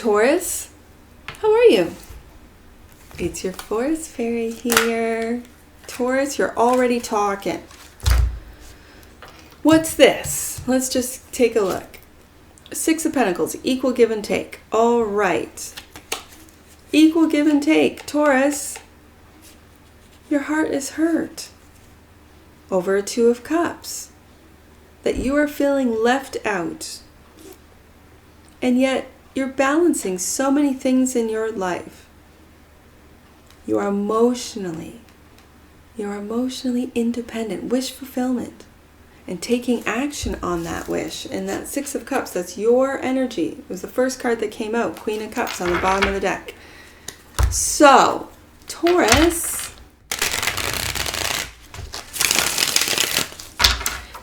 Taurus. How are you? It's your forest fairy here. Taurus, you're already talking. What's this? Let's just take a look. Six of Pentacles, equal give and take. All right. Equal give and take. Taurus, your heart is hurt over a Two of Cups. That you are feeling left out. And yet, you're balancing so many things in your life. You are emotionally independent. Wish fulfillment. And taking action on that wish. And that Six of Cups, that's your energy. It was the first card that came out. Queen of Cups on the bottom of the deck. So, Taurus.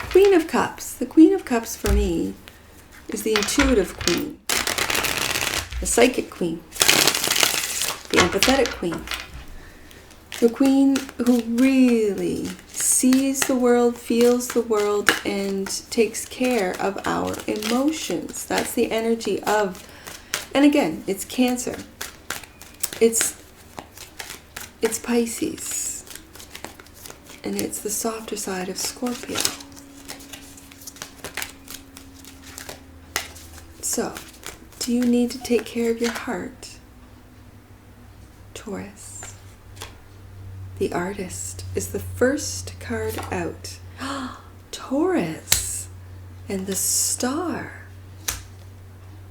Queen of Cups. The Queen of Cups for me is the intuitive queen. The psychic queen. The empathetic queen. The queen who really sees the world, feels the world, and takes care of our emotions. That's the energy of, and again, it's Cancer. It's Pisces. And it's the softer side of Scorpio. So, do you need to take care of your heart, Taurus? The Artist is the first card out. Taurus. And the Star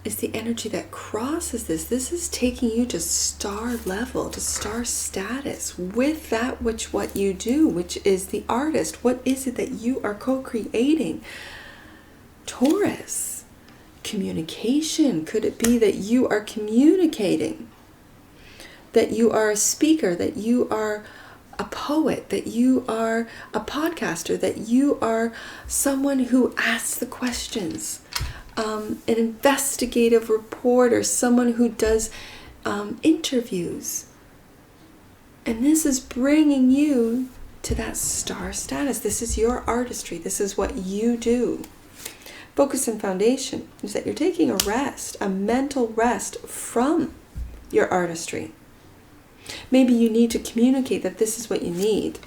is the energy that crosses this. This is taking you to star level, to star status with that what you do, which is the artist. What is it that you are co-creating? Taurus. Communication. Could it be that you are communicating? That you are a speaker, that you are a poet, that you are a podcaster, that you are someone who asks the questions, an investigative reporter, someone who does interviews. And this is bringing you to that star status. This is your artistry. This is what you do. Focus and foundation is that you're taking a rest, a mental rest from your artistry. Maybe you need to communicate that this is what you need.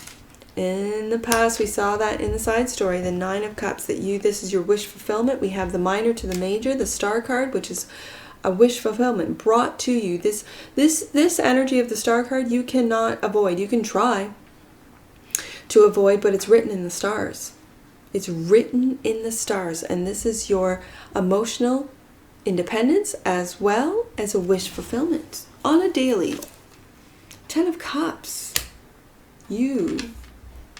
In the past, we saw that in the side story, the Nine of Cups, that this is your wish fulfillment. We have the minor to the major, the Star card, which is a wish fulfillment brought to you. This energy of the Star card, you cannot avoid. You can try to avoid, but it's written in the stars. It's written in the stars, and this is your emotional independence as well as a wish fulfillment on a daily. 10 of Cups. You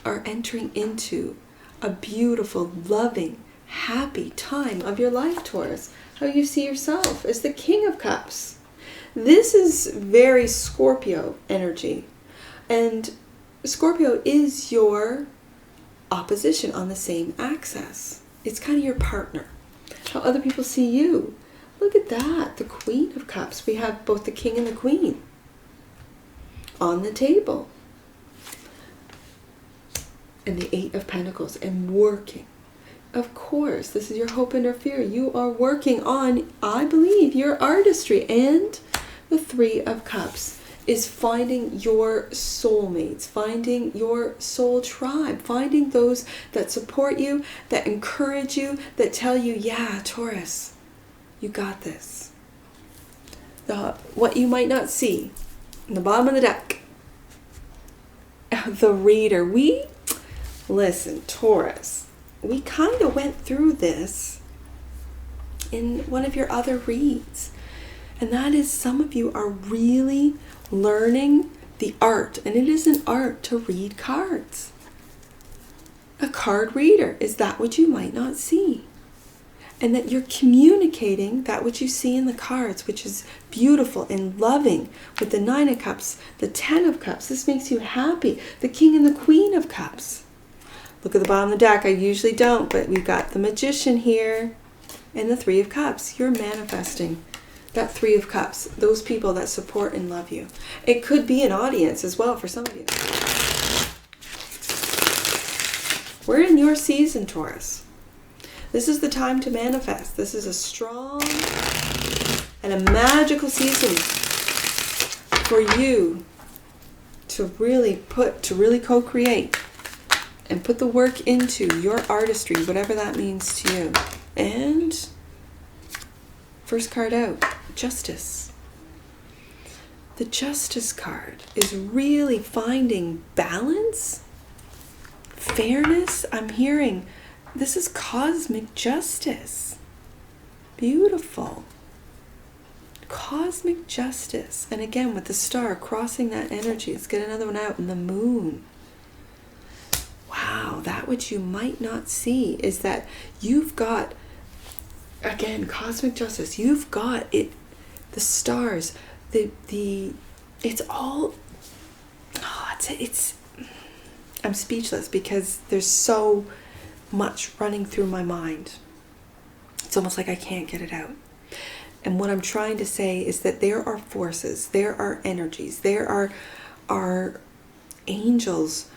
are entering into a beautiful, loving, happy time of your life, Taurus. How you see yourself as the King of Cups. This is very Scorpio energy, and Scorpio is your opposition on the same axis. It's kind of your partner. How other people see you. Look at that. The Queen of Cups. We have both the King and the Queen on the table. And the Eight of Pentacles. And working. Of course, this is your hope and your fear. You are working on, I believe, your artistry. And the Three of Cups is finding your soulmates, finding your soul tribe, finding those that support you, that encourage you, that tell you, yeah, Taurus, you got this. What you might not see in the bottom of the deck, the reader. Listen, Taurus, we kind of went through this in one of your other reads. And that is, some of you are really learning the art, and it is an art to read cards. A card reader is that which you might not see, and that you're communicating that which you see in the cards, which is beautiful and loving. With the Nine of Cups, the 10 of Cups, this makes you happy. The King and the Queen of Cups. Look at the bottom of the deck. I usually don't, but we've got the Magician here and the Three of Cups. You're manifesting that Three of Cups, those people that support and love you. It could be an audience as well for some of you. We're in your season, Taurus. This is the time to manifest. This is a strong and and a magical season for you to really co-create and put the work into your artistry, whatever that means to you. And first card out, Justice. The Justice card is really finding balance, fairness. I'm hearing this is cosmic justice. Beautiful. Cosmic justice. And again, with the star crossing that energy, let's get another one out, and the moon. Wow, that which you might not see is that you've got, again, cosmic justice. You've got it, the stars, it's all, I'm speechless because there's so much running through my mind. It's almost like I can't get it out. And what I'm trying to say is that there are forces, there are energies, there are angels,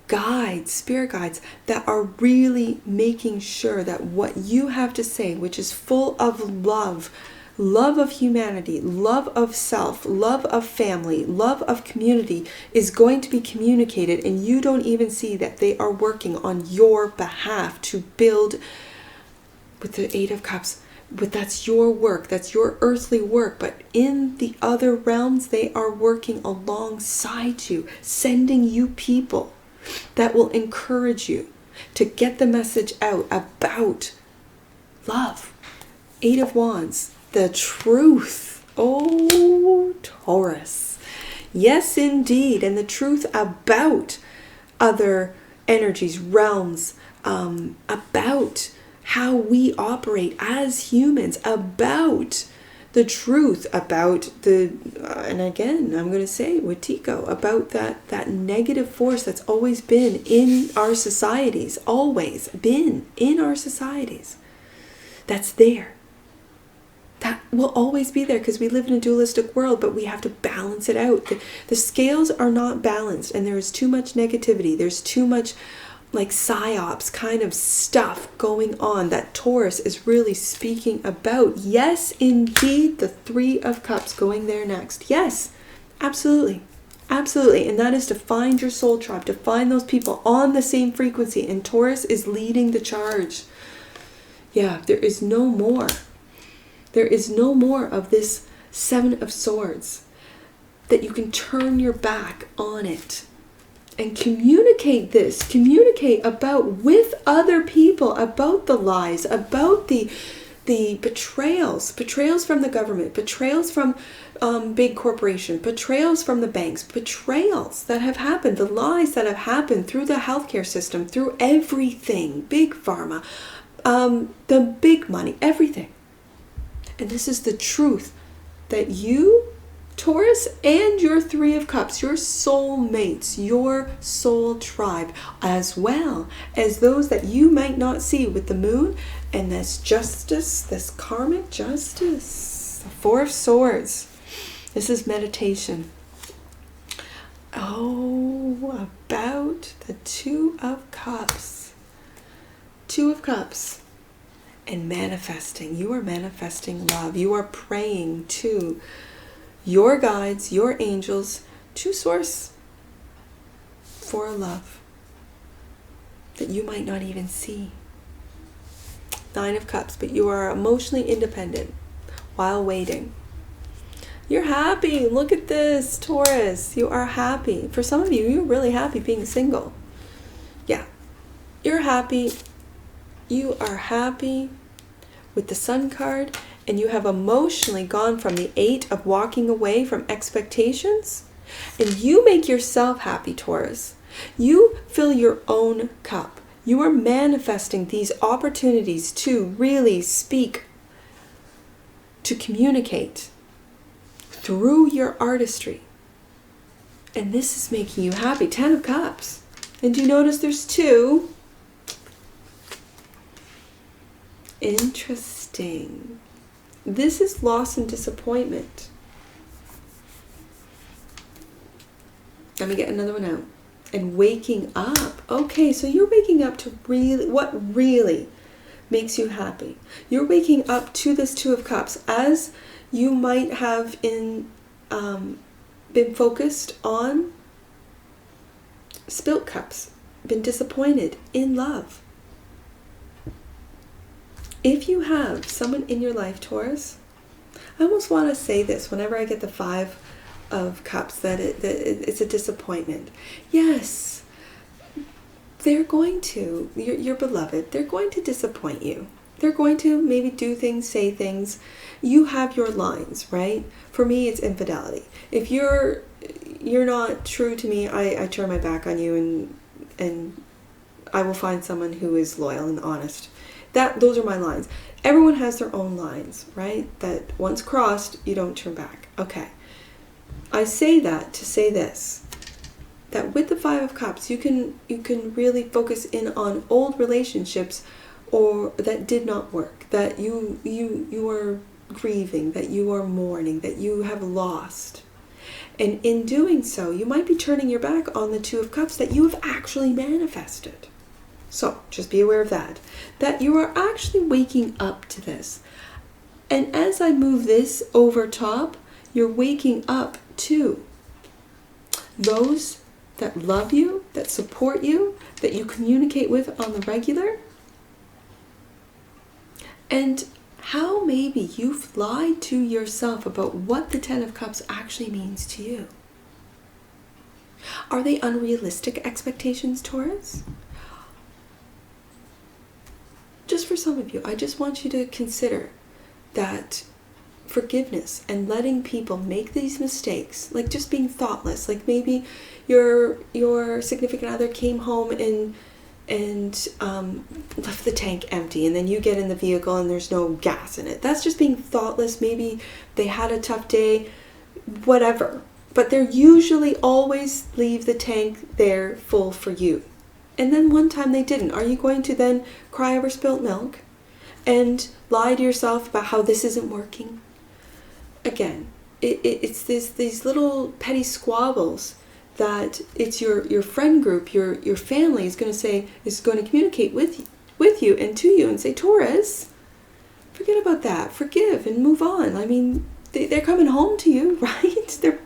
guides, spirit guides that are really making sure that what you have to say, which is full of love, love of humanity, love of self, love of family, love of community, is going to be communicated, and you don't even see that they are working on your behalf to build with the Eight of Cups. But that's your work, that's your earthly work, but in the other realms they are working alongside you, sending you people that will encourage you to get the message out about love. Eight of Wands, the truth. Oh, Taurus. Yes, indeed. And the truth about other energies, realms, about how we operate as humans, about the truth, about the, and again, I'm going to say with Tico, about that negative force that's always been in our societies, always been in our societies. That's there. That will always be there because we live in a dualistic world, but we have to balance it out. The scales are not balanced, and there is too much negativity. There's too much like psyops kind of stuff going on that Taurus is really speaking about. Yes, indeed, the Three of Cups going there next. Yes, absolutely. Absolutely. And that is to find your soul tribe, to find those people on the same frequency. And Taurus is leading the charge. Yeah, there is no more. There is no more of this Seven of Swords, that you can turn your back on it and communicate this. Communicate about with other people, about the lies, about the betrayals from the government, betrayals from big corporation, betrayals from the banks, betrayals that have happened, the lies that have happened through the healthcare system, through everything, big pharma, the big money, everything. And this is the truth that you, Taurus, and your Three of Cups, your soul mates, your soul tribe, as well as those that you might not see with the moon and this justice, this karmic justice, the Four of Swords. This is meditation. Oh, about the Two of Cups. Two of Cups. And manifesting. You are manifesting love. You are praying to your guides, your angels, to Source for love that you might not even see. Nine of Cups, but you are emotionally independent while waiting. You're happy. Look at this, Taurus. You are happy. For some of you, you're really happy being single. Yeah. You're happy. You are happy with the Sun card, and you have emotionally gone from the Eight of walking away from expectations, and you make yourself happy, Taurus. You fill your own cup. You are manifesting these opportunities to really speak, to communicate through your artistry. And this is making you happy. 10 of Cups. And you notice there's two. Interesting. This is loss and disappointment. Let me get another one out. And waking up. Okay, so you're waking up to really, what really makes you happy. You're waking up to this Two of Cups as you might have been focused on spilt cups, been disappointed in love. If you have someone in your life, Taurus, I almost want to say this whenever I get the Five of Cups, that it's a disappointment. Yes, they're going to, your beloved, they're going to disappoint you. They're going to maybe do things, say things. You have your lines, right? For me, it's infidelity. If you're not true to me, I turn my back on you, and I will find someone who is loyal and honest. Those are my lines. Everyone has their own lines, right? That once crossed, you don't turn back. Okay. I say that to say this, that with the Five of Cups, you can really focus in on old relationships or that did not work, that you are grieving, that you are mourning, that you have lost. And in doing so, you might be turning your back on the Two of Cups that you have actually manifested. So just be aware of that you are actually waking up to this. And as I move this over top, you're waking up to those that love you, that support you, that you communicate with on the regular. And how maybe you've lied to yourself about what the Ten of Cups actually means to you. Are they unrealistic expectations, Taurus? Just for some of you, I just want you to consider that forgiveness and letting people make these mistakes, like just being thoughtless, like maybe your significant other came home and left the tank empty, and then you get in the vehicle and there's no gas in it. That's just being thoughtless. Maybe they had a tough day, whatever. But they usually always leave the tank there full for you. And then one time they didn't. Are you going to then cry over spilt milk and lie to yourself about how this isn't working? Again, it's these little petty squabbles that it's your friend group, your family is going to communicate with you and to you and say, Taurus, forget about that, forgive and move on. I mean, they're coming home to you, right? They're,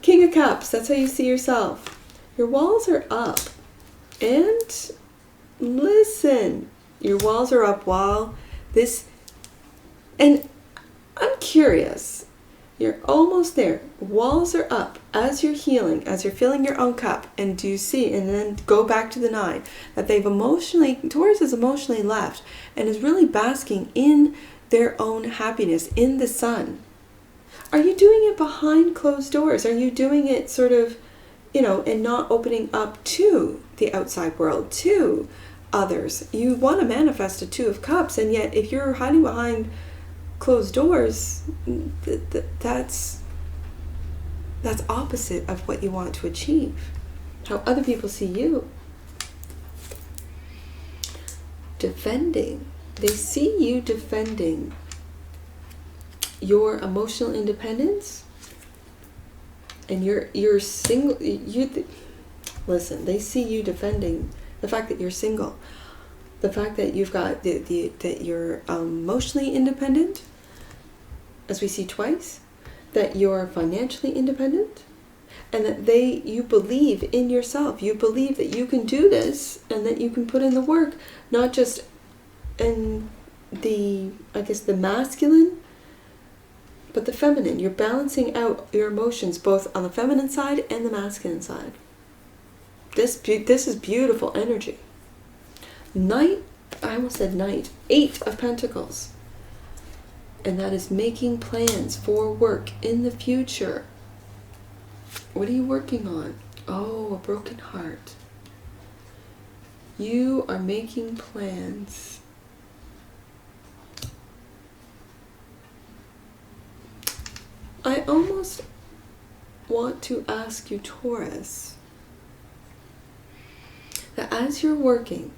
King of Cups. That's how you see yourself. Your walls are up, and listen, your walls are up while this, and I'm curious. You're almost there. Walls are up as you're healing, as you're filling your own cup. And do you see, and then go back to the 9, that Taurus is emotionally left and is really basking in their own happiness in the sun. Are you doing it behind closed doors? Are you doing it sort of, and not opening up to the outside world, to others? You want to manifest a Two of Cups, and yet if you're hiding behind closed doors, that's opposite of what you want to achieve. How other people see you. Defending. They see you defending your emotional independence, and you're single. Listen. They see you defending the fact that you're single, the fact that you've got that you're emotionally independent, as we see twice, that you're financially independent, and that you believe in yourself. You believe that you can do this and that you can put in the work, not just in the masculine, but the feminine. You're balancing out your emotions both on the feminine side and the masculine side. This is beautiful energy. Knight, I almost said Knight, 8 of Pentacles. And that is making plans for work in the future. What are you working on? Oh, a broken heart. You are making plans. I almost want to ask you, Taurus, that as you're working,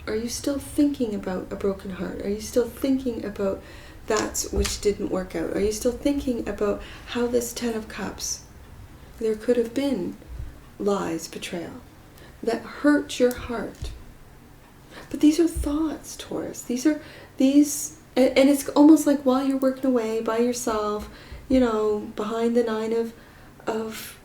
are you still thinking about a broken heart? Are you still thinking about that which didn't work out? Are you still thinking about how this Ten of Cups, there could have been lies, betrayal, that hurt your heart? But these are thoughts, Taurus. And it's almost like while you're working away by yourself, behind the Nine of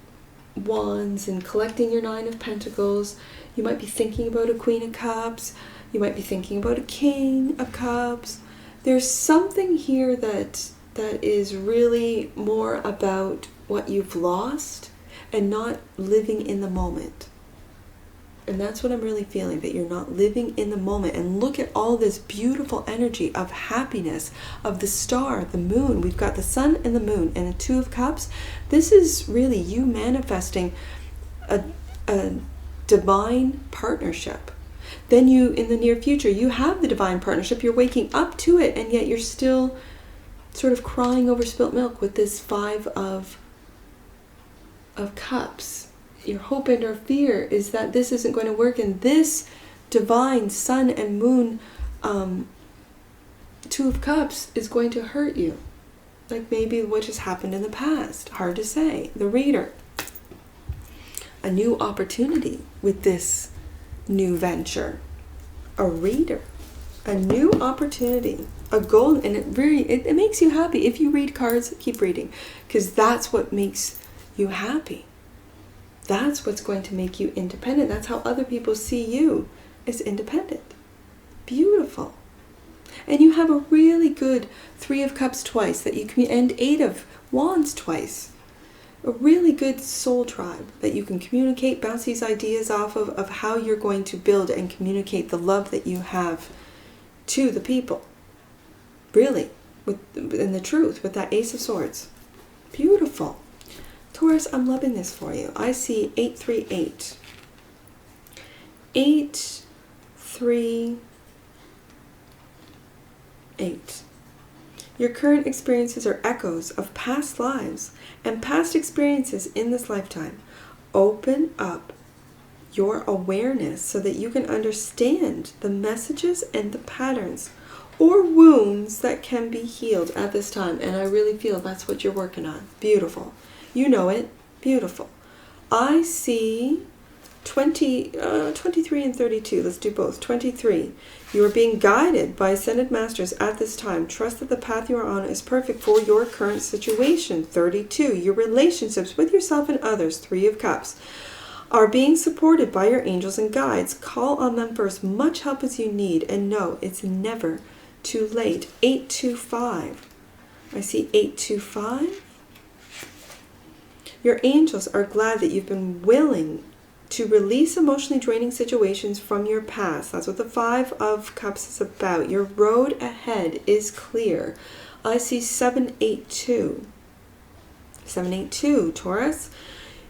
Wands and collecting your Nine of Pentacles, you might be thinking about a Queen of Cups. You might be thinking about a King of Cups. There's something here that is really more about what you've lost and not living in the moment. And that's what I'm really feeling, that you're not living in the moment. And look at all this beautiful energy of happiness, of the star, the moon. We've got the sun and the moon and a Two of Cups. This is really you manifesting a divine partnership. Then you, in the near future, you have the divine partnership. You're waking up to it, and yet you're still sort of crying over spilt milk with this Five of Cups. Your hope and or fear is that this isn't going to work, and this divine sun and moon Two of Cups is going to hurt you. Like maybe what just happened in the past. Hard to say. The reader. A new opportunity with this new venture. A reader. A new opportunity. A goal. And it makes you happy. If you read cards, keep reading. Because that's what makes you happy. That's what's going to make you independent. That's how other people see you, as independent. Beautiful. And you have a really good Three of Cups twice that you can, and Eight of Wands twice. A really good soul tribe that you can communicate, bounce these ideas off of how you're going to build and communicate the love that you have to the people. Really, in the truth, with that Ace of Swords. Beautiful. Taurus, I'm loving this for you. I see 838. 838. Your current experiences are echoes of past lives and past experiences in this lifetime. Open up your awareness so that you can understand the messages and the patterns or wounds that can be healed at this time. And I really feel that's what you're working on. Beautiful. You know it. Beautiful. I see 23 and 32. Let's do both. 23. You are being guided by ascended masters at this time. Trust that the path you are on is perfect for your current situation. 32. Your relationships with yourself and others, Three of Cups, are being supported by your angels and guides. Call on them for as much help as you need, and know it's never too late. 825. I see 825. Your angels are glad that you've been willing to release emotionally draining situations from your past. That's what the Five of Cups is about. Your road ahead is clear. I see 782. 782, Taurus.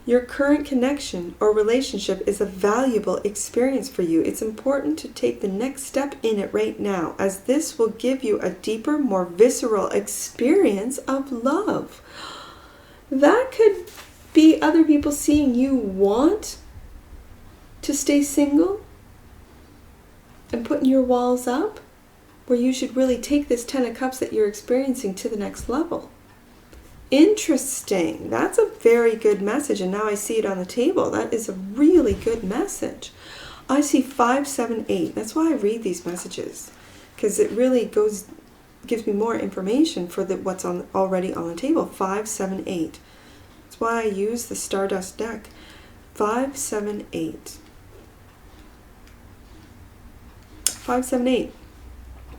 Your current connection or relationship is a valuable experience for you. It's important to take the next step in it right now, as this will give you a deeper, more visceral experience of love. That could be other people seeing you want to stay single and putting your walls up, where you should really take this Ten of Cups that you're experiencing to the next level. Interesting. That's a very good message, and now I see it on the table. That is a really good message. I see 578. That's why I read these messages, because it really gives me more information for what's already on the table. 578. That's why I use the Stardust deck. 578. 578.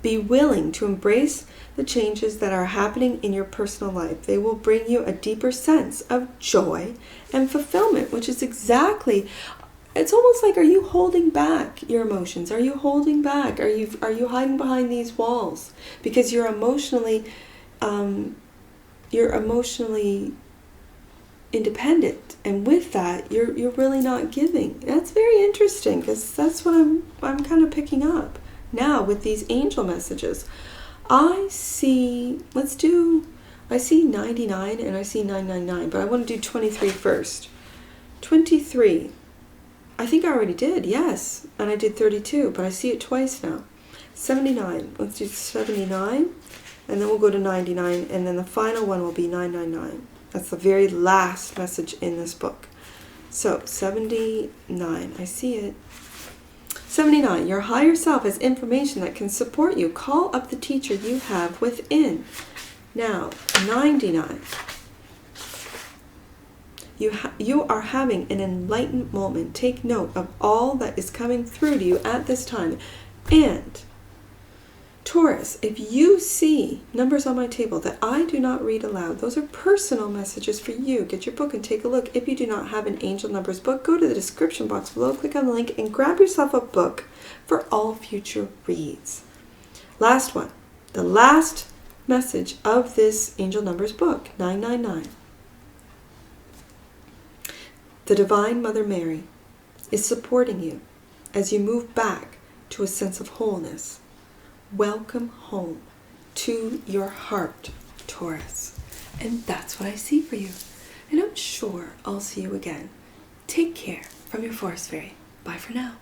Be willing to embrace the changes that are happening in your personal life. They will bring you a deeper sense of joy and fulfillment, which is exactly, it's almost like, are you holding back your emotions? Are you holding back? Are you hiding behind these walls because you're emotionally independent, and with that you're really not giving? That's very interesting, because that's what I'm kind of picking up now with these angel messages. I see 99 and I see 999, but I want to do 23 first. 23. I think I already did, yes. And I did 32, but I see it twice now. 79. Let's do 79, and then we'll go to 99, and then the final one will be 999. That's the very last message in this book. So, 79. I see it. 79. Your higher self has information that can support you. Call up the teacher you have within. Now, 99. You are having an enlightened moment. Take note of all that is coming through to you at this time. And Taurus, if you see numbers on my table that I do not read aloud, those are personal messages for you. Get your book and take a look. If you do not have an Angel Numbers book, go to the description box below, click on the link, and grab yourself a book for all future reads. Last one. The last message of this Angel Numbers book, 999. The Divine Mother Mary is supporting you as you move back to a sense of wholeness. Welcome home to your heart, Taurus. And that's what I see for you. And I'm sure I'll see you again. Take care from your Forest Fairy. Bye for now.